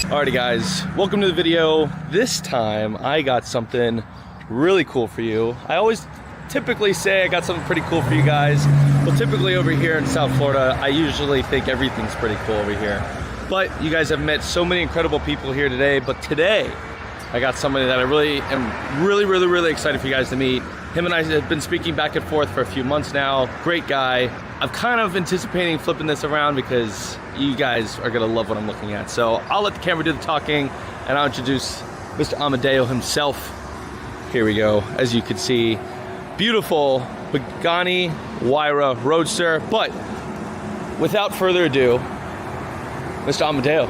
Alrighty guys, welcome to the video. This time I got something really cool for you. I always typically say I got something pretty cool for you guys. Well, typically over here in South Florida, I usually think everything's pretty cool over here. But you guys have met so many incredible people here today. But today, I got somebody that I really am really excited for you guys to meet. Him and I have been speaking back and forth for a few months now. Great guy. I'm kind of anticipating flipping this around because you guys are gonna love what I'm looking at. So I'll let the camera do the talking and I'll introduce Mr. Amadeo himself. Here we go. As you can see, beautiful Pagani Huyara Roadster. But without further ado, Mr. Amadeo.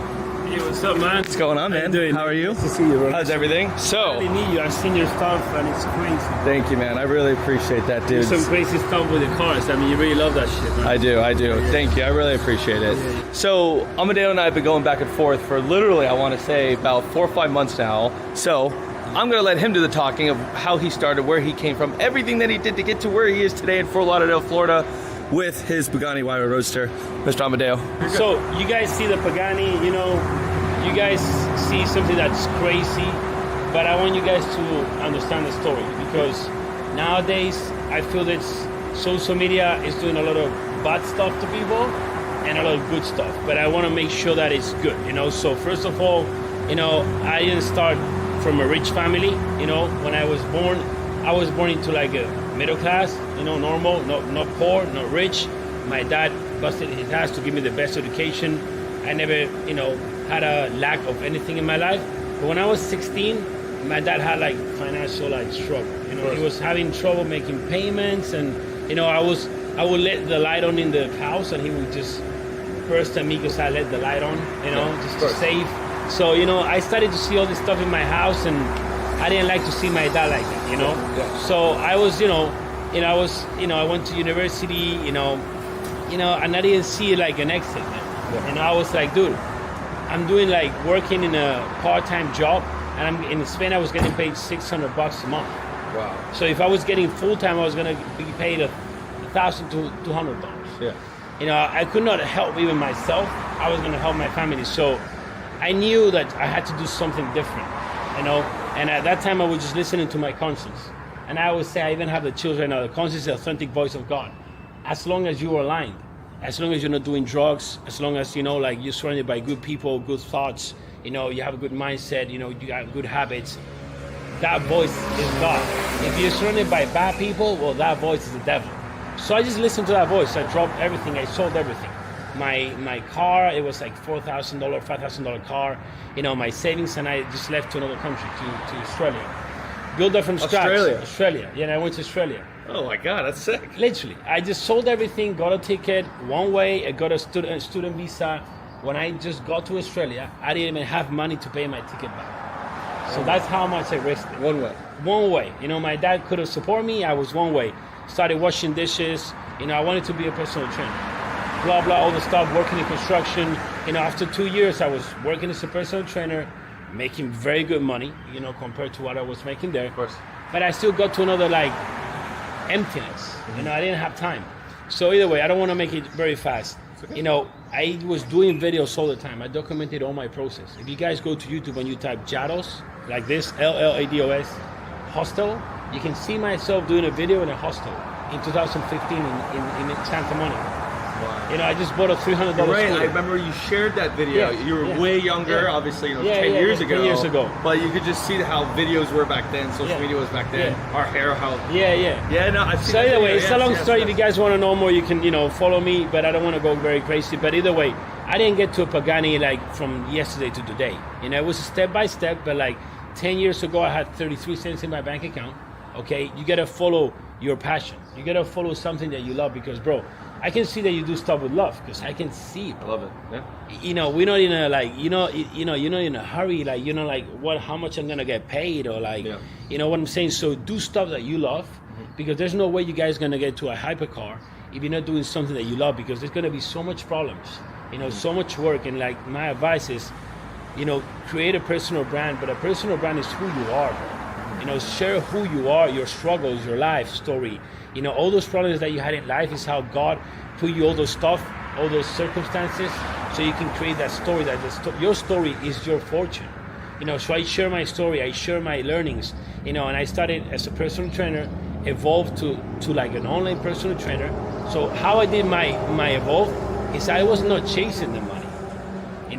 Hey, what's up, man? What's going on, man? How are you? Nice to see you, bro. How's everything? So, I really need you. I've seen your stuff and it's crazy. Thank you, man. I really appreciate that, dude. Some crazy stuff with the cars. I mean, you really love that shit, man. I do. Thank you. I really appreciate it. Yeah. So, Amadeo and I have been going back and forth for literally, I want to say, about 4 or 5 months now. So, I'm going to let him do the talking of how he started, where he came from, everything that he did to get to where he is today in Fort Lauderdale, Florida, with his Pagani Huyara Roadster. Mr. Amadeo. So, you guys see the Pagani, you know, you guys see something that's crazy, but I want you guys to understand the story because nowadays I feel that social media is doing a lot of bad stuff to people and a lot of good stuff, but I want to make sure that it's good, you know. So first of all, you know, I didn't start from a rich family, you know. When I was born into like a middle class, you know, normal, not poor, not rich. My dad busted his ass to give me the best education. I never, you know, had a lack of anything in my life. But when I was 16, my dad had like financial like struggle. You know, he was having trouble making payments, and you know, I would let the light on in the house, and he would just burst at me because I let the light on. You know, just to save. So you know, I started to see all this stuff in my house, and I didn't like to see my dad like that. You know, so I was, I went to university. You know, and I didn't see like an exit. And I was like, dude, I'm doing like working in a part-time job, and I'm in Spain. I was getting paid $600 a month. Wow. So if I was getting full-time, I was gonna be paid $1,000 to $200. Yeah. You know, I could not help even myself. I was gonna help my family. So I knew that I had to do something different. You know, and at that time I was just listening to my conscience. And I always say, I even have the children now. The conscience is the authentic voice of God. As long as you are aligned. As long as you're not doing drugs, as long as, you know, like you're surrounded by good people, good thoughts, you know, you have a good mindset, you know, you got good habits, that voice is God. If you're surrounded by bad people, well, that voice is the devil. So I just listened to that voice. I dropped everything. I sold everything. My car, it was like $4,000, $5,000 car, you know, my savings, and I just left to another country, to Australia. Built that from scratch. Australia. Yeah, and I went to Australia. Oh my God, that's sick. Literally, I just sold everything, got a ticket, one way, I got a student visa. When I just got to Australia, I didn't even have money to pay my ticket back. So that's how much I risked it. One way. One way. You know, my dad could have supported me, I was one way. Started washing dishes, you know, I wanted to be a personal trainer. Blah, blah, all the stuff, working in construction. You know, after 2 years, I was working as a personal trainer, making very good money, you know, compared to what I was making there. Of course. But I still got to another, like, emptiness. You know, I didn't have time. So either way, I don't want to make it very fast. Okay. You know, I was doing videos all the time. I documented all my process. If you guys go to YouTube and you type Llados, like this, Llados, Hostel, you can see myself doing a video in a hostel in 2015 in Santa Monica. Wow. You know, I just bought a $300 Right, scooter. I remember you shared that video. You were way younger, obviously, 10 years ago. 10 years ago. But you could just see how videos were back then, social media was back then, our hair, how... Yeah, no, I've seen So that either video. way, it's a long story. If you guys want to know more, you can, you know, follow me, but I don't want to go very crazy. But either way, I didn't get to a Pagani like from yesterday to today. You know, it was step by step, but like 10 years ago, I had 33 cents in my bank account. Okay, you got to follow your passion. You got to follow something that you love because, bro, I can see that you do stuff with love because I can see it. I love it. Yeah. You know, we're not in a like, you're not in a hurry. Like, you know, like how much I'm gonna get paid or like, you know what I'm saying. So do stuff that you love because there's no way you guys gonna get to a hypercar if you're not doing something that you love because there's gonna be so much problems. You know, so much work. And like my advice is, you know, create a personal brand. But a personal brand is who you are, bro. You know, share who you are, your struggles, your life story. You know, all those problems that you had in life is how God put you all those stuff all those circumstances, so you can create that story. That your story is your fortune. So I share my story, I share my learnings, and I started as a personal trainer, evolved to like an online personal trainer. So how I did my evolve is I was not chasing the money.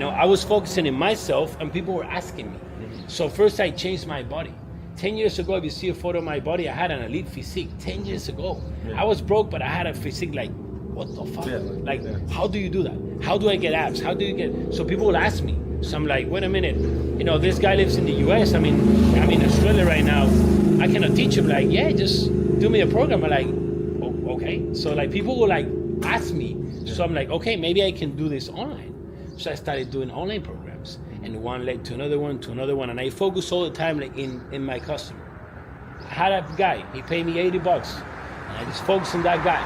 I was focusing on myself, and people were asking me. So first I changed my body. 10 years ago, if you see a photo of my body, I had an elite physique. 10 years ago. I was broke, but I had a physique like, what the fuck? How do you do that? How do I get abs? How do you get... So people will ask me. So I'm like, wait a minute. This guy lives in the US. I'm in Australia right now. I cannot teach him. Like, yeah, just do me a program. I'm like, oh, okay. So like people will like ask me. So I'm like, okay, maybe I can do this online. So I started doing online programs. And one led to another one, and I focus all the time like in my customer. I had a guy, he paid me $80, and I just focused on that guy.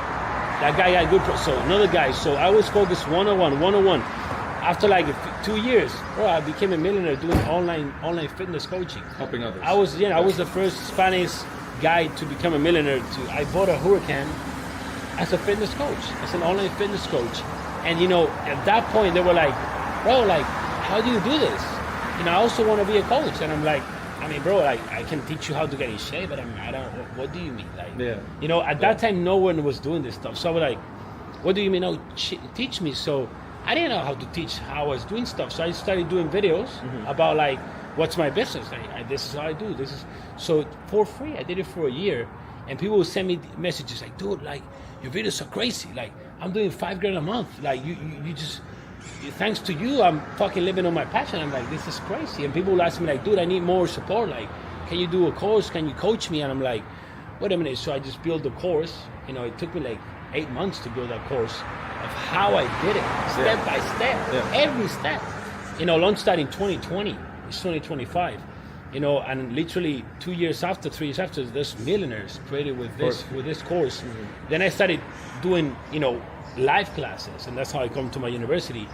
That guy got good, so another guy. So I was focused one-on-one. After like 2 years, I became a millionaire doing online fitness coaching. Helping others. I was the first Spanish guy to become a millionaire. I bought a Hurricane as a fitness coach, as an online fitness coach. And at that point they were like, bro, like, how do you do this? I also want to be a coach. And I'm like, bro, like, I can teach you how to get in shape, but I don't, what do you mean? Like, at that time, no one was doing this stuff. So I was like, what do you mean? Oh, teach me. So I didn't know how to teach how I was doing stuff. So I started doing videos about like, what's my business? Like, this is how I do. So for free, I did it for a year. And people would send me messages like, dude, like, your videos are crazy. Like, I'm doing $5,000 a month. Like, you just... Thanks to you, I'm fucking living on my passion. I'm like, this is crazy. And people will ask me like, dude, I need more support. Like, can you do a course? Can you coach me? And I'm like, wait a minute. So I just built the course. It took me like 8 months to build that course of how I did it, step by step, every step. Launch that in 2020. It's 2025. And literally 3 years after, there's millionaires created with this course. Then I started doing, live classes, and that's how I come to my university.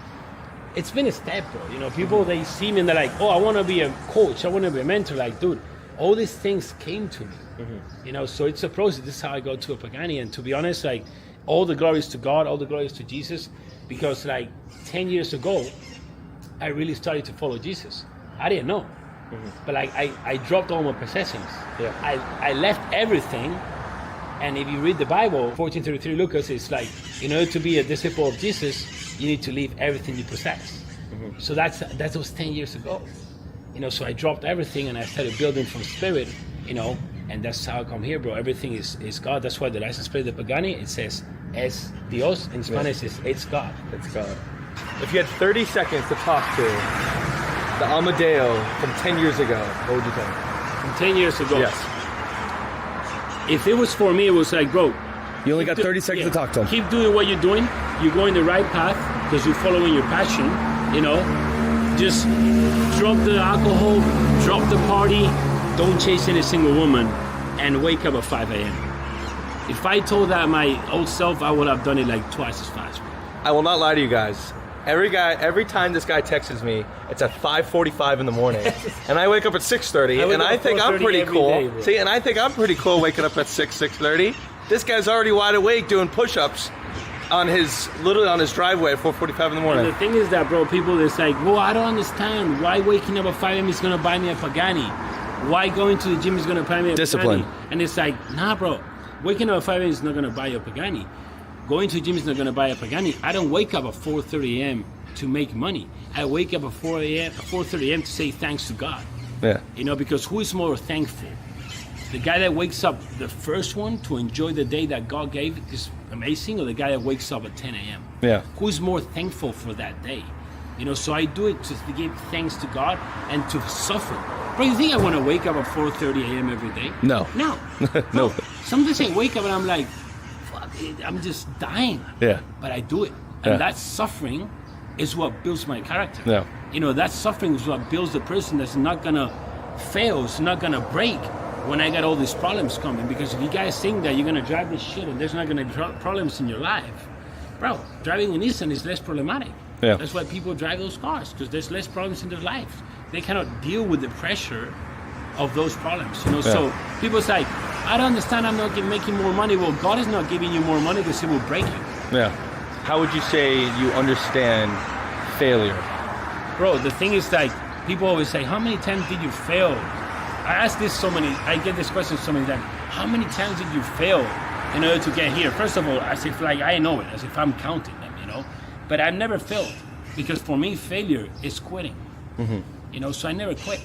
It's been a step, bro. People, they see me and they're like, oh, I want to be a coach, I want to be a mentor. Like, dude, all these things came to me. So it's a process. This is how I got to a Pagani. And to be honest, like, all the glory is to God, all the glory is to Jesus, because like 10 years ago, I really started to follow Jesus. I didn't know. But like, I dropped all my possessions. I left everything. And if you read the Bible, 14:33 Lucas, it's like, in order to be a disciple of Jesus, you need to leave everything you possess. So that was 10 years ago. So I dropped everything and I started building from spirit, and that's how I come here, bro. Everything is God. That's why the license plate, the Pagani, it says es Dios. In Spanish, it's God. It's God. If you had 30 seconds to talk to the Amadeo from 10 years ago, what would you think? From 10 years ago? Yes. If it was for me, it was like, bro, you only got 30 seconds to talk to him. Keep doing what you're doing. You're going the right path because you're following your passion, Just drop the alcohol, drop the party, don't chase any single woman, and wake up at 5 a.m. If I told that my old self, I would have done it like twice as fast. I will not lie to you guys. Every time this guy texts me, it's at 5:45 in the morning, and I wake up at 6:30, and I think I'm pretty cool. Day, and I think I'm pretty cool waking up at 6:30. This guy's already wide awake doing push-ups literally on his driveway at 4:45 in the morning. And the thing is that, bro, people, it's like, well, I don't understand why waking up at 5 a.m. is gonna buy me a Pagani. Why going to the gym is gonna buy me a Discipline. Pagani? And it's like, nah, bro, waking up at 5 a.m. is not gonna buy you a Pagani. Going to the gym is not going to buy a Pagani. I don't wake up at 4:30 a.m. to make money. I wake up at 4:30 a.m. to say thanks to God. Yeah. Because who is more thankful? The guy that wakes up the first one to enjoy the day that God gave is amazing, or the guy that wakes up at 10 a.m.? Yeah. Who is more thankful for that day? So I do it to give thanks to God and to suffer. Bro, you think I want to wake up at 4:30 a.m. every day? No. No. No. Sometimes I wake up and I'm like, I'm just dying. Yeah. But I do it. And that suffering is what builds my character. Yeah. That suffering is what builds the person that's not gonna fail, it's not gonna break when I got all these problems coming. Because if you guys think that you're gonna drive this shit and there's not gonna be problems in your life, bro, driving a Nissan is less problematic. Yeah. That's why people drive those cars, because there's less problems in their life. They cannot deal with the pressure of those problems. So people say, I don't understand, I'm not making more money. Well, God is not giving you more money because He will break you. Yeah. how would you say you understand failure? Bro, the thing is like, people always say, how many times did you fail? I get this question so many times. How many times did you fail in order to get here? First of all, as if like I know it, as if I'm counting them, you know? But I've never failed, because for me, failure is quitting. You know, so I never quit.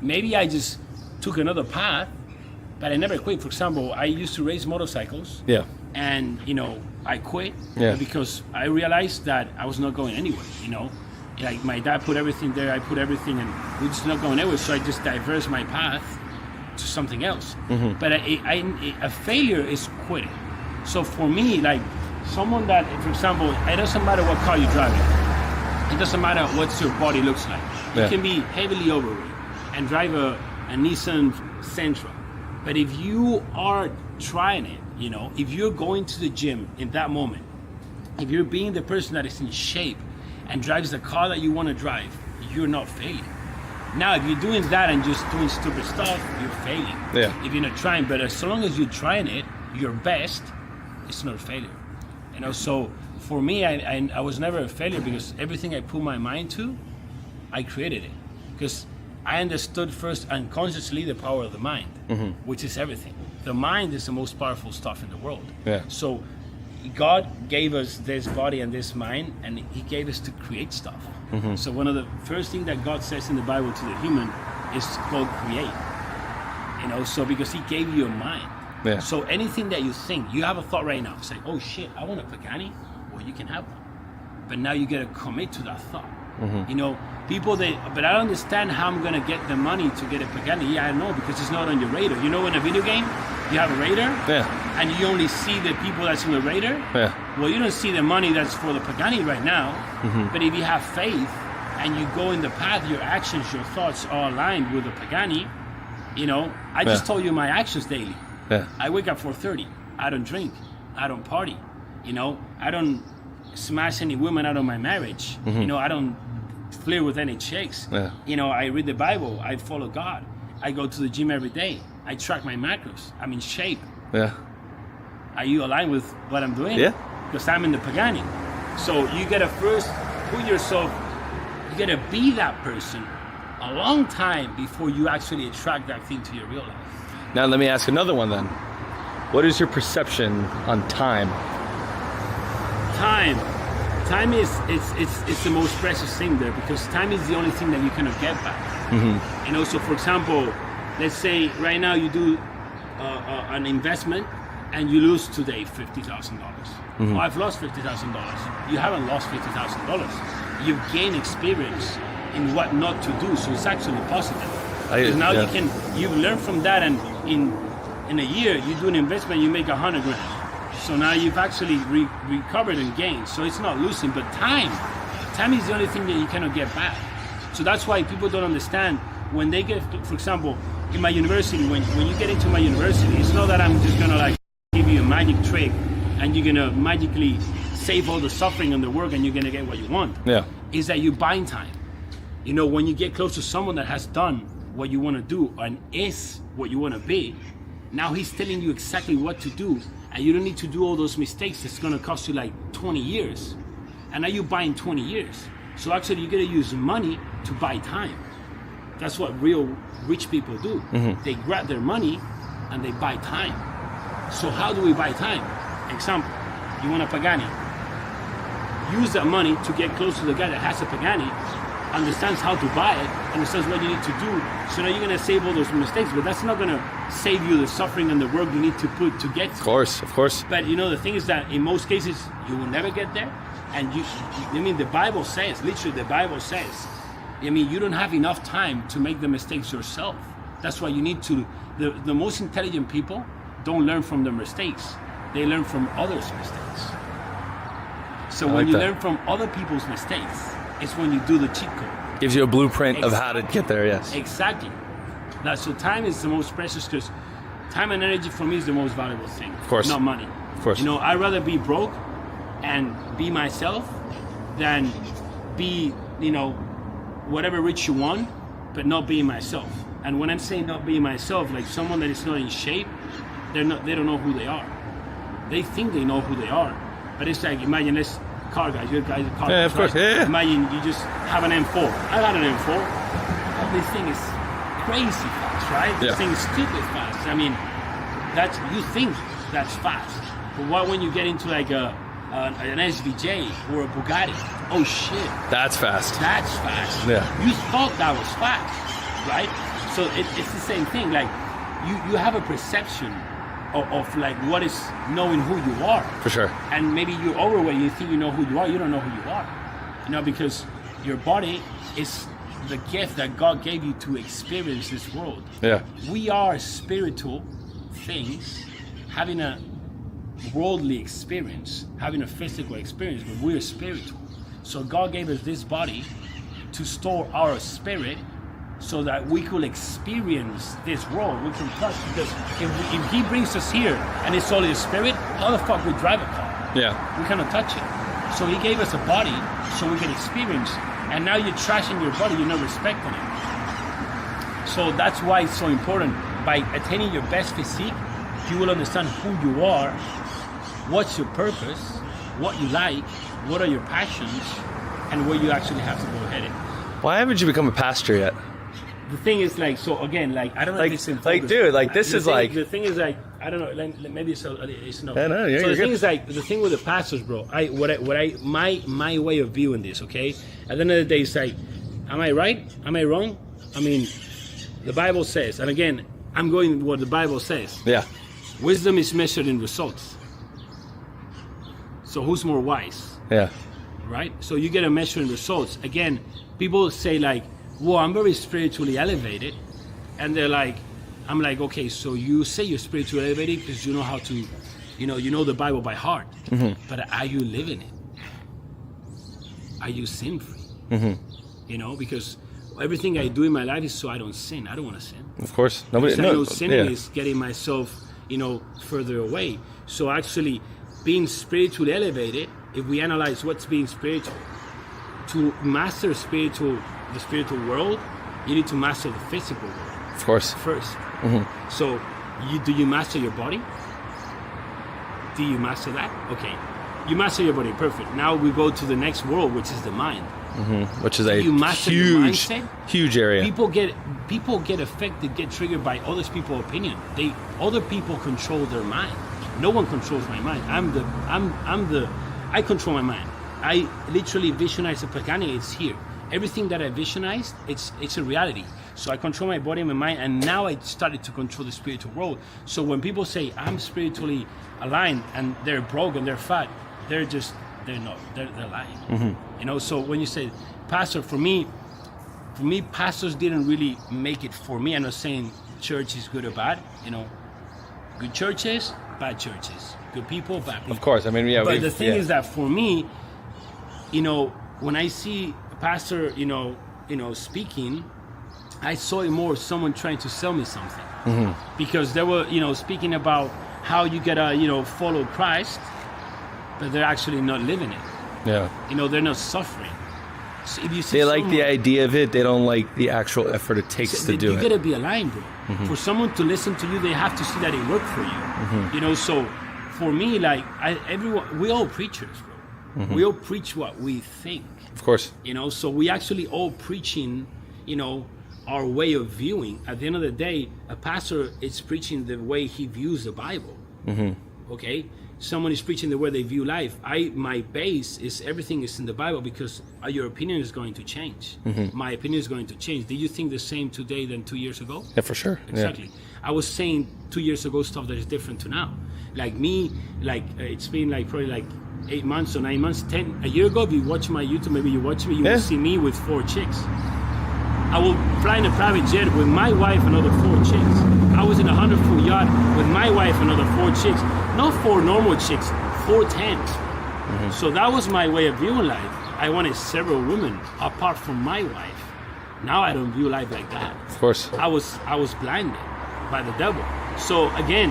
Maybe I just took another path, but I never quit. For example, I used to race motorcycles. Yeah. And, you know, I quit because I realized that I was not going anywhere, you know? Like my dad put everything there, I put everything, and we're just not going anywhere. So I just diverse my path to something else. But a failure is quitting. So for me, like someone that, for example, it doesn't matter what car you're driving. It doesn't matter what your body looks like. You can be heavily overweight and drive a Nissan Sentra. But if you are trying it, you know, if you're going to the gym in that moment, if you're being the person that is in shape and drives the car that you want to drive, you're not failing. Now, if you're doing that and just doing stupid stuff, you're failing. If you're not trying, but as long as you're trying it, your best, it's not a failure. You know, so for me, I was never a failure, because everything I put my mind to, I created it. Because I understood first unconsciously the power of the mind, which is everything. The mind is the most powerful stuff in the world. So God gave us this body and this mind, and he gave us to create stuff. So one of the first things that God says in the Bible to the human is called create. You know, so because he gave you a mind. So anything that you think, you have a thought right now, say, oh shit, I want a Pagani. Well, you can have one. But now you got to commit to that thought. You know, people, but I don't understand how I'm going to get the money to get a Pagani. Yeah, I know, because it's not on your radar. You know, in a video game, you have a radar, and you only see the people that's in the radar. Well, you don't see the money that's for the Pagani right now. But if you have faith and you go in the path, your actions, your thoughts are aligned with the Pagani. You know, I just told you my actions daily. I wake up 4:30. I don't drink. I don't party. You know, I don't smash any women out of my marriage. You know, I don't flirt with any chicks. You know, I read the Bible. I follow God. I go to the gym every day. I track my macros. I'm in shape. Are you aligned with what I'm doing? Because I'm in the Pagani. So you gotta first put yourself, you gotta be that person a long time before you actually attract that thing to your real life. Now let me ask another one then. What is your perception on time? Time is it's the most precious thing there, because time is the only thing that you cannot get back. You know, so for example, let's say right now you do an investment and you lose today $50,000. Oh, I've lost $50,000. You haven't lost $50,000. You've gained experience in what not to do, so it's actually positive. Because now you learn from that, and in a year you do an investment, you make $100,000. So now you've actually recovered and gained. So it's not losing, but time is the only thing that you cannot get back. So that's why people don't understand when they get, for example, in my university, when you get into my university, it's not that I'm just gonna like give you a magic trick and you're gonna magically save all the suffering and the work and you're gonna get what you want. Is that you're buying time. You know, when you get close to someone that has done what you want to do and is what you want to be, now he's telling you exactly what to do, and you don't need to do all those mistakes that's going to cost you like 20 years. And now you're buying 20 years. So actually you got to use money to buy time. That's what real rich people do. They grab their money and they buy time. So how do we buy time? Example, you want a Pagani. Use that money to get close to the guy that has a Pagani, understands how to buy it, understands what you need to do. So now you're going to save all those mistakes, but that's not going to save you the suffering and the work you need to put to get to. Of course. But you know, the thing is that in most cases, you will never get there. And I mean, the Bible says, literally the Bible says, I mean, you don't have enough time to make the mistakes yourself. That's why you need to, the most intelligent people don't learn from their mistakes. They learn from others' mistakes. So when you learn from other people's mistakes, it's when you do the cheat code. Gives you a blueprint of how to get there, yes. Exactly. So time is the most precious, because time and energy for me is the most valuable thing. Of course. Not money. Of course. You know, I'd rather be broke and be myself than be, you know, whatever rich you want, but not being myself. And when I'm saying not being myself, like someone that is not in shape, they don't know who they are. They think they know who they are, But it's like, imagine this car guys, you guys are car Yeah, guys, of course. right? Yeah. Imagine you just have an M4. I got an M4. Oh, this thing is crazy fast, right? Yeah. This thing is stupid fast. I mean, you think that's fast. But what when you get into like an SVJ or a Bugatti? Oh shit. That's fast. That's fast. Yeah. You thought that was fast, right? So it's the same thing. Like you have a perception of like what is knowing who you are. For sure. And maybe you're overweight. You think you know who you are. You don't know who you are. You know, because your body is the gift that God gave you to experience this world. Yeah. We are spiritual things having a worldly experience, having a physical experience, but we're spiritual. So God gave us this body to store our spirit so that we could experience this world. We can touch, because if He brings us here and it's only a spirit, how the fuck we drive a car? Yeah. We cannot touch it. So He gave us a body so we can experience. And now you're trashing your body, you're not respecting it. So that's why it's so important. By attaining your best physique, you will understand who you are, what's your purpose, what you like, what are your passions, and where you actually have to go headed. Why haven't you become a pastor yet? The thing is, like, so again, like, I don't know Like, if it's in like, focus. dude, like, this The is thing- like- The thing is, like, I don't know, like, maybe it's no. Yeah, no, you're so the good. thing is, like, the thing with the pastors, bro, my way of viewing this, okay? At the end of the day, it's like, am I right? Am I wrong? I mean, the Bible says, and again, I'm going with what the Bible says. Yeah. Wisdom is measured in results. So who's more wise? Yeah. Right? So you get a measure in results. Again, people say like, well, I'm very spiritually elevated. And they're like, I'm like, okay, so you say you're spiritually elevated because you know how to, you know the Bible by heart. Mm-hmm. But are you living it? Are you sin-free? Mm-hmm. You know, because everything I do in my life is so I don't sin. I don't want to sin. Of course. Nobody. Because I know No. sinning Yeah. is getting myself, further away. So actually, being spiritually elevated, if we analyze what's being spiritual, to master the spiritual world, you need to master the physical world Of course. first. Mm-hmm. So, do you master your body? Do you master that? Okay, you master your body, perfect. Now we go to the next world, which is the mind. Mm-hmm. Which is a You master your huge, mindset? huge area. People get affected, get triggered by other people's opinion. Other people control their mind. No one controls my mind. I control my mind. I literally visualize the Pagani. It's here. Everything that I visualized, it's a reality. So I control my body and my mind, and now I started to control the spiritual world. So when people say I'm spiritually aligned and they're broke and they're fat, they're not. They're lying. Mm-hmm. So when you say pastor, for me, pastors didn't really make it for me. I'm not saying church is good or bad. Good churches, bad churches. Good people, bad people. Of course. I mean, yeah. But the thing is that for me, when I see a pastor, speaking, I saw it more someone trying to sell me something. Mm-hmm. Because they were, speaking about how you gotta, follow Christ, but they're actually not living it. Yeah. They're not suffering. So if you see They like the someone- idea of it. They don't like the actual effort it takes to do you it. gotta be aligned, bro. Mm-hmm. For someone to listen to you, they have to see that it worked for you. Mm-hmm. So for me, like we all preachers, bro. Mm-hmm. We all preach what we think. Of course. So we actually all preaching, our way of viewing. At the end of the day, a pastor is preaching the way he views the Bible. Mm-hmm. Okay? Someone is preaching the way they view life. My base is everything is in the Bible, because your opinion is going to change. Mm-hmm. My opinion is going to change. Do you think the same today than 2 years ago? Yeah, for sure. Exactly. Yeah. I was saying 2 years ago stuff that is different to now. Like me, it's been probably 8 months or 9 months, a year ago. If you watch my YouTube, maybe you watch me, you will see me with 4 chicks. I will fly in a private jet with my wife and another 4 chicks. I was in a 100-foot yacht with my wife and another 4 chicks. Not 4 normal chicks, 4 tens. Mm-hmm. So that was my way of viewing life. I wanted several women apart from my wife. Now I don't view life like that. Of course. I was blinded by the devil. So again,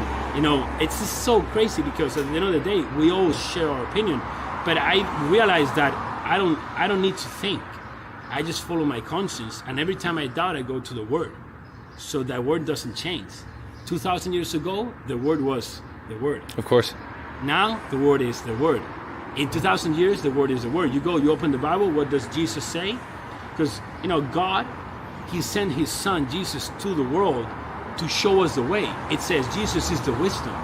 it's just so crazy, because at the end of the day, we all share our opinion. But I realized that I don't need to think. I just follow my conscience, and every time I doubt, I go to the Word. So that Word doesn't change. 2,000 years ago, the Word was the Word. Of course. Now, the Word is the Word. In 2,000 years, the word is the word. You go, you open the Bible, what does Jesus say? Because, God, he sent his son, Jesus, to the world to show us the way. It says Jesus is the wisdom.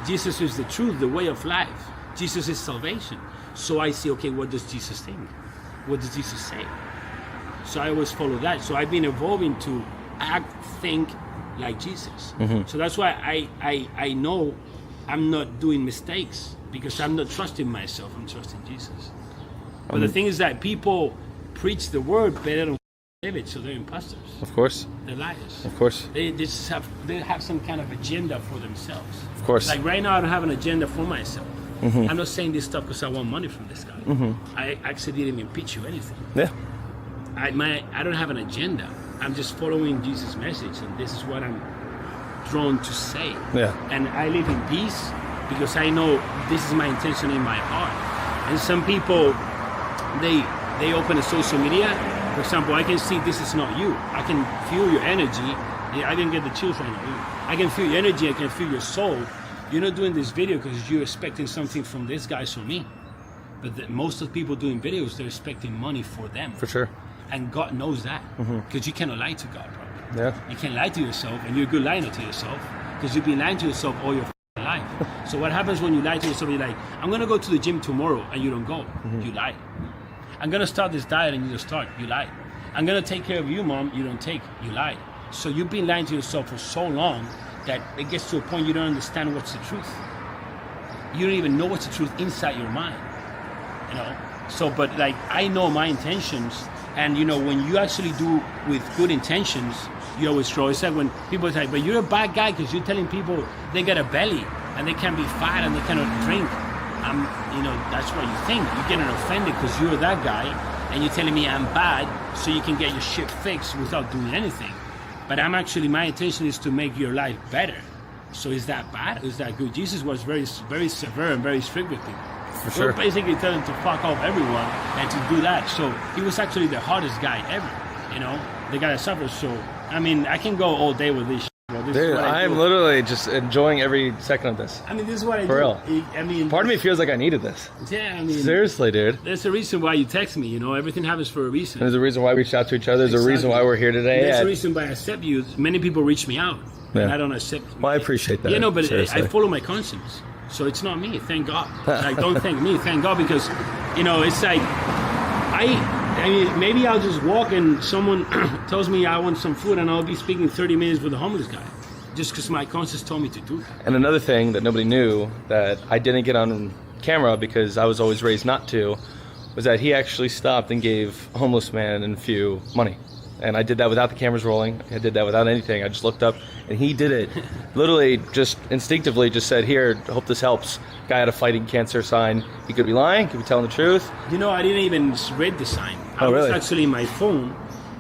Jesus is the truth, the way of life. Jesus is salvation. So I say, okay, what does Jesus think? What does Jesus say? So I always follow that. So I've been evolving to act, think like Jesus. So that's why I know I'm not doing mistakes, because I'm not trusting myself, I'm trusting Jesus. But the thing is that people preach the word, but they don't live it, so they're imposters. Of course. They're liars. Of course. They have some kind of agenda for themselves. Of course. Like right now, I don't have an agenda for myself. I'm not saying this stuff because I want money from this guy. I actually didn't even pitch you anything. Yeah. I don't have an agenda. I'm just following Jesus' message, and this is what I'm drawn to say. Yeah. And I live in peace because I know this is my intention in my heart. And some people, they open a social media. For example, I can see this is not you. I can feel your energy. I didn't get the chills right now. I can feel your energy. I can feel your soul. You're not doing this video because you're expecting something from this guy or me. But most of the people doing videos, they're expecting money for them. For sure. And God knows that. Because you cannot lie to God, probably. Yeah. You can't lie to yourself, and you're a good liar to yourself, because you've been lying to yourself all your life. So what happens when you lie to yourself? You're like, I'm going to go to the gym tomorrow, and you don't go. You lie. I'm going to start this diet, and you don't start. You lie. I'm going to take care of you, Mom. You don't take. You lie. So you've been lying to yourself for so long that it gets to a point you don't understand what's the truth. You don't even know what's the truth inside your mind. So, but like, I know my intentions, and when you actually do with good intentions, you always grow. It's like when people say, but you're a bad guy because you're telling people they got a belly and they can't be fat and they cannot drink. That's what you think. You're getting offended because you're that guy, and you're telling me I'm bad so you can get your shit fixed without doing anything. But my intention is to make your life better. So is that bad? Is that good? Jesus was very, very severe and very strict with people. For sure. We're basically telling him to fuck off everyone and to do that. So he was actually the hardest guy ever, the guy that suffers. So, I can go all day with this shit, bro. This Dude, is what I I'm do. literally just enjoying every second of this. This is what I For do. real. Part of me feels like I needed this. Yeah, Seriously, dude. there's a reason why you text me, everything happens for a reason. There's a reason why we reached out to each other. There's a reason why we're here today. There's a reason why I accept you. Many people reach me out, and I don't accept. Well, I appreciate that. But seriously. I follow my conscience. So it's not me, thank God. Like, don't thank me, thank God, because, it's like, maybe I'll just walk and someone tells me I want some food and I'll be speaking 30 minutes with a homeless guy, just because my conscience told me to do that. And another thing that nobody knew that I didn't get on camera because I was always raised not to, was that he actually stopped and gave a homeless man and a few money. And I did that without the cameras rolling. I did that without anything. I just looked up, and he did it. Literally, just instinctively, just said, "Here, hope this helps." Guy had a fighting cancer sign. He could be lying. Could be telling the truth. I didn't even read the sign. I really? was actually in my phone,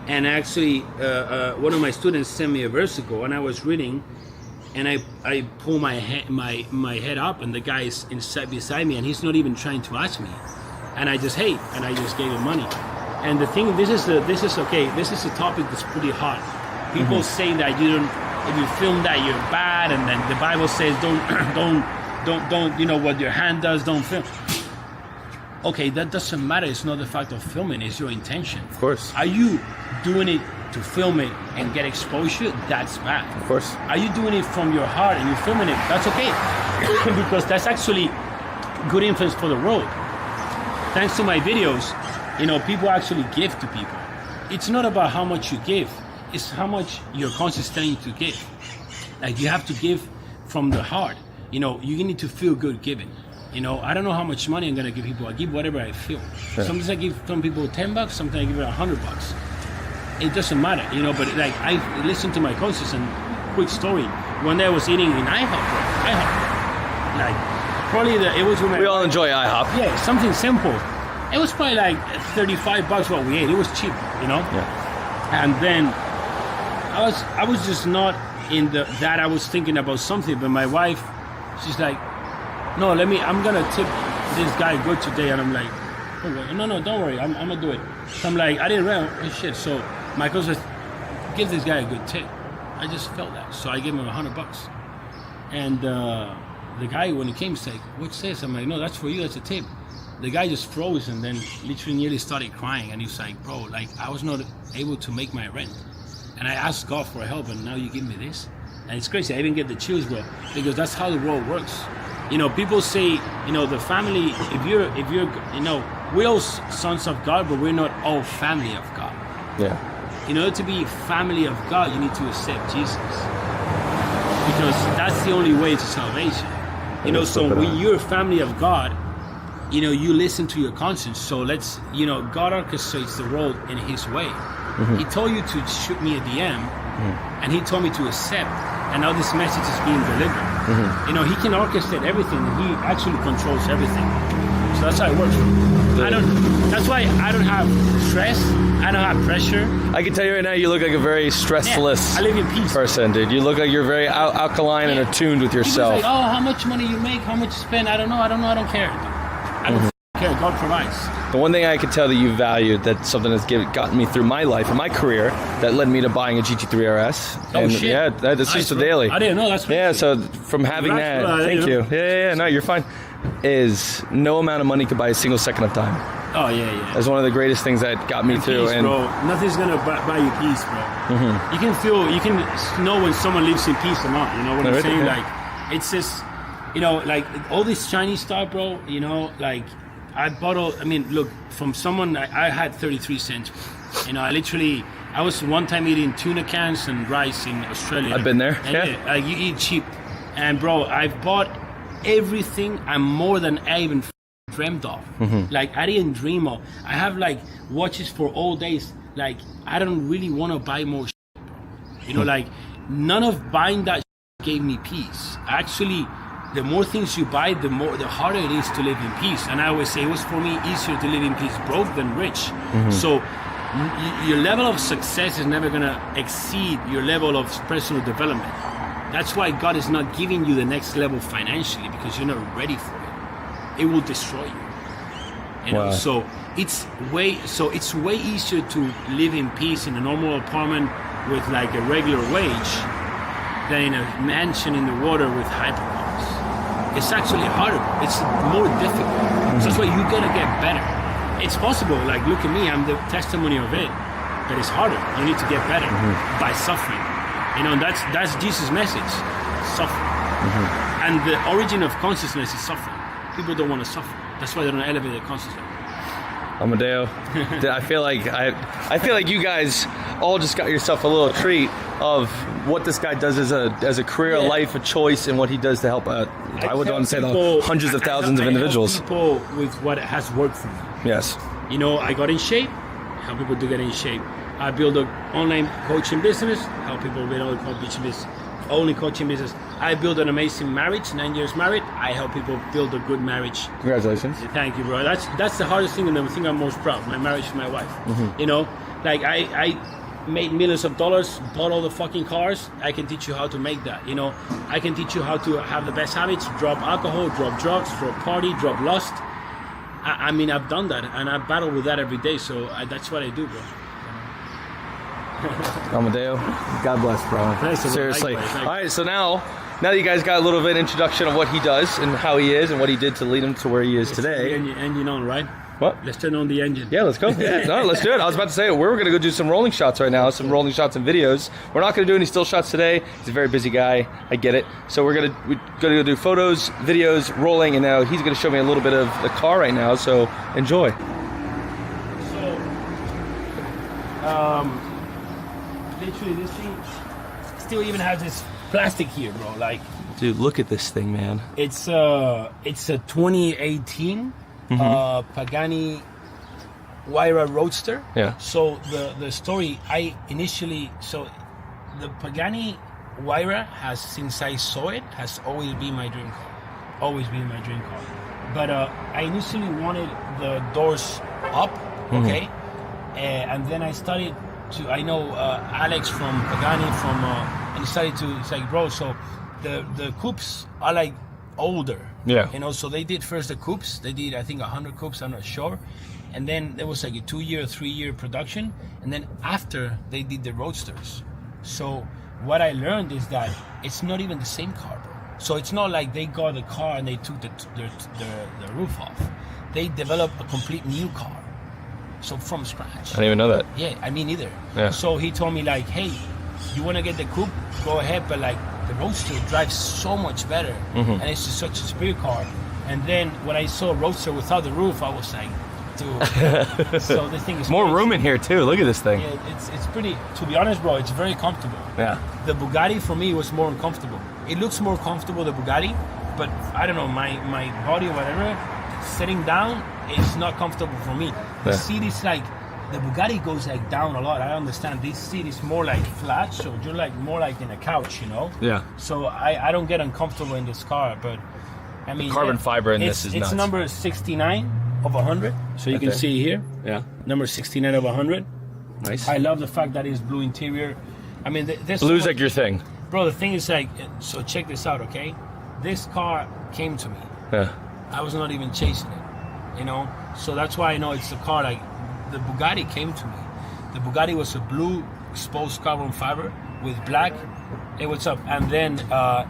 and actually, one of my students sent me a verse ago, and I was reading, and I pull my head up, and the guy is inside beside me, and he's not even trying to ask me, and I just gave him money. And the thing, this is a topic that's pretty hot. People say that if you film that, you're bad, and then the Bible says don't, what your hand does, don't film. Okay, that doesn't matter. It's not the fact of filming, it's your intention. Of course. Are you doing it to film it and get exposure? That's bad. Of course. Are you doing it from your heart and you're filming it? That's okay. Because that's actually good influence for the world. Thanks to my videos, people actually give to people. It's not about how much you give, it's how much your conscience is telling you to give. Like, you have to give from the heart. You need to feel good giving. I don't know how much money I'm gonna give people. I give whatever I feel. Yeah. Sometimes I give some people $10, sometimes I give it $100. It doesn't matter, but like, I listen to my conscience. And quick story, one day I was eating in IHOP. Like, probably it was when We all enjoy IHOP. Yeah, something simple. It was probably like $35 what we ate. It was cheap, Yeah. And then I was just not in that I was thinking about something. But my wife, she's like, "No, I'm gonna tip this guy good today." And I'm like, "Oh, no, don't worry, I'm gonna do it." So I'm like, I didn't realize, oh shit. So my cousin says, "Give this guy a good tip." I just felt that, so I gave him $100. And the guy, when he came, said, "What's this?" I'm like, "No, that's for you. That's a tip." the guy just froze and then literally nearly started crying. And he was like, bro, like I was not able to make my rent. And I asked God for help, and now you give me this? And it's crazy. I even get the chills, bro, because that's how the world works. You know, people say, you know, the family, if you're, you know, we're all sons of God, but we're not all family of God. Yeah. In order to be family of God, you need to accept Jesus, because that's the only way to salvation. You know, so when you're a family of God, you know, you listen to your conscience. So let's, you know, God orchestrates the world in His way. He told you to shoot me a DM, and He told me to accept, and now this message is being delivered. You know, He can orchestrate everything. He actually controls everything. So that's how it works. That's why I don't have stress. I don't have pressure. I can tell you right now, you look like a very stressless I live in peace person, dude. You look like you're very alkaline and attuned with yourself. People say, oh, how much money you make, how much you spend. I don't know. I don't care. I don't care. God provides. The one thing I can tell that you valued, that's something that's gotten me through my life and my career, that led me to buying a GT3 RS. Oh, shit. Yeah, that's just a daily. I didn't know. That's crazy. Yeah, so from having that, thank you. Yeah, no, you're fine. Is no amount of money could buy a single second of time. Oh, yeah. That's one of the greatest things that got me through. Peace, bro. Nothing's gonna buy you peace, bro. You can know when someone lives in peace or not. You know what I'm saying? Yeah. Like, it's just, you know, like all this Chinese stuff, bro. You know, like I bought all. I mean, look, from someone I had 33 cents. You know, I was one time eating tuna cans and rice in Australia. I've been there. And you eat cheap, and bro, I've bought everything and more than I even dreamt of. Like I didn't dream of. I have like watches for all days. Like I don't really want to buy more shit, bro. You know, like none of buying that shit gave me peace. Actually, the more things you buy, the harder it is to live in peace. And I always say it was for me easier to live in peace broke than rich. So your level of success is never gonna exceed your level of personal development. That's why God is not giving you the next level financially, because you're not ready for it. It will destroy you. You know, so it's way easier to live in peace in a normal apartment with like a regular wage than in a mansion in the water with hypercars. It's actually harder. It's more difficult. So that's why you gotta get better. It's possible. Like look at me. I'm the testimony of it. But it's harder. You need to get better by suffering. You know, that's Jesus' message, suffering. And the origin of consciousness is suffering. People don't want to suffer. That's why they don't elevate their consciousness. Amadeo, I feel like you guys all just got yourself a little treat of what this guy does as a career, a life, a choice, and what he does to help out. I would want to say the hundreds of thousands of individuals. People with what has worked for me. Yes. You know, I got in shape. Help people to get in shape. I build an online coaching business, help people build only coaching business. I build an amazing marriage, 9 years married. I help people build a good marriage. Congratulations. Thank you, bro. That's the hardest thing and the thing I'm most proud of, my marriage with my wife. You know, like I made millions of dollars, bought all the fucking cars. I can teach you how to make that. You know, I can teach you how to have the best habits, drop alcohol, drop drugs, drop party, drop lust. I mean, I've done that and I battle with that every day. So that's what I do, bro. Amadeo, God bless, bro. Thanks, seriously. Likewise. All right, so now that you guys got a little bit of introduction of what he does and how he is and what he did to lead him to where he is today. Turn the engine on, right? What? Let's turn on the engine. Yeah, let's go. No, let's do it. I was about to say, we're going to go do some rolling shots right now, some rolling shots and videos. We're not going to do any still shots today. He's a very busy guy. I get it. So we're going to go do photos, videos, rolling, and now he's going to show me a little bit of the car right now. So enjoy. Literally, this thing still even has this plastic here, bro. Like, dude, look at this thing, man. It's a 2018 Pagani Huyara Roadster. Yeah. So the story, the Pagani Huyara has, since I saw it, has always been my dream car. Always been my dream car. But I initially wanted the doors up, okay, and then I started. I know Alex from Pagani and he started to. It's like, bro, so the coupes are like older. Yeah. You know, so they did first the coupes. They did, I think, 100 coupes. I'm not sure. And then there was like a 2-year, 3-year production. And then after they did the roadsters. So what I learned is that it's not even the same car, bro. So it's not like they got the car and they took the roof off. they developed a complete new car, so from scratch. I didn't even know that. Yeah, I mean either. Yeah. So he told me like, hey, you want to get the coupe? Go ahead, but like the Roadster drives so much better, and it's just such a superior car. And then when I saw a Roadster without the roof, I was like, dude. So this thing is More crazy. room in here too. Look at this thing. Yeah, it's pretty. To be honest, bro, it's very comfortable. Yeah. The Bugatti for me was more uncomfortable. It looks more comfortable, the Bugatti, but I don't know, my body or whatever, sitting down, it's not comfortable for me. The Yeah. seat is like, the Bugatti goes like down a lot. I understand this seat is more like flat, so you're like more like in a couch, you know? Yeah. So I don't get uncomfortable in this car, but I mean, carbon fiber in it's, this is it's nuts. number 69 of 100, so you Okay. can see here, Yeah. number 69 of 100. Nice. I love the fact that it's blue interior. I mean, this Blue's like your thing. bro. The thing is like, so check this out, okay? This car came to me. Yeah. I was not even chasing it, you know. So that's why I know it's a car. Like the Bugatti came to me. The Bugatti was a blue exposed carbon fiber with black. Hey, what's up? And then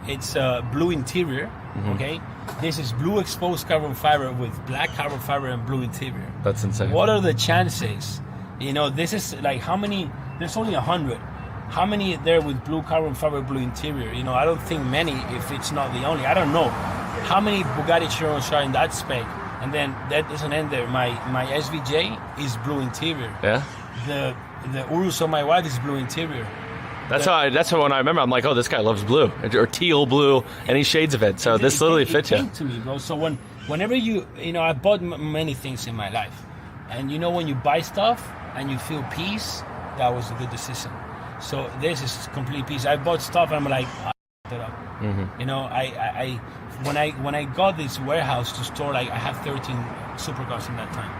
it's a blue interior. Okay. This is blue exposed carbon fiber with black carbon fiber and blue interior. That's insane. What are the chances? You know, this is like how many? There's only 100. How many there with blue carbon fiber, blue interior? You know, I don't think many. If it's not the only, I don't know how many Bugatti Chirons are in that spec. And then that doesn't end there. My SVJ is blue interior. Yeah. The Urus of my wife is blue interior. That's how when I remember, I'm like, oh, this guy loves blue or teal blue, any shades of it. So this literally fits It you. came to me, bro. So whenever you know, I bought many things in my life, and you know when you buy stuff and you feel peace, that was a good decision. So this is complete peace. I bought stuff and I'm like, I f***ed it up. You know, I when I got this warehouse to store, like I have 13 supercars in that time.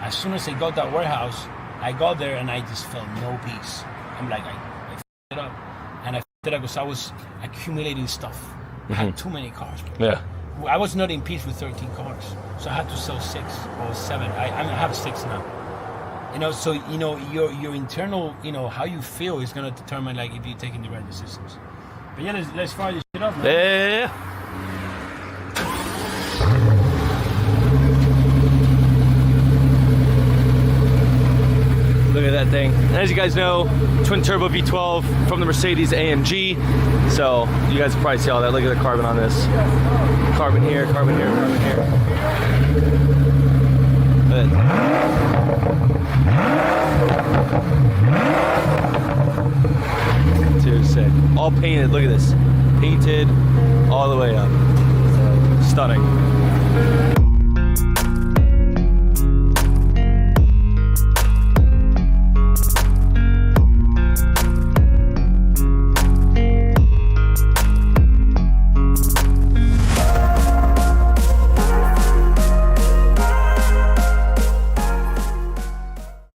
As soon as I got that warehouse, I got there and I just felt no peace. I'm like, I f***ed it up, and I f***ed it up because I was accumulating stuff. I had too many cars, bro. Yeah. I was not in peace with 13 cars, so I had to sell 6 or 7. I have 6 now. You know, so you know your internal, you know, how you feel is gonna determine like if you're taking the right decisions. But yeah, let's fire this shit up, man. Yeah. Look at that thing. And as you guys know, twin turbo V12 from the Mercedes AMG. So you guys can probably see all that. Look at the carbon on this. Carbon here, carbon here, carbon here. Dude, sick. All painted. Look at this. Painted all the way up. Stunning.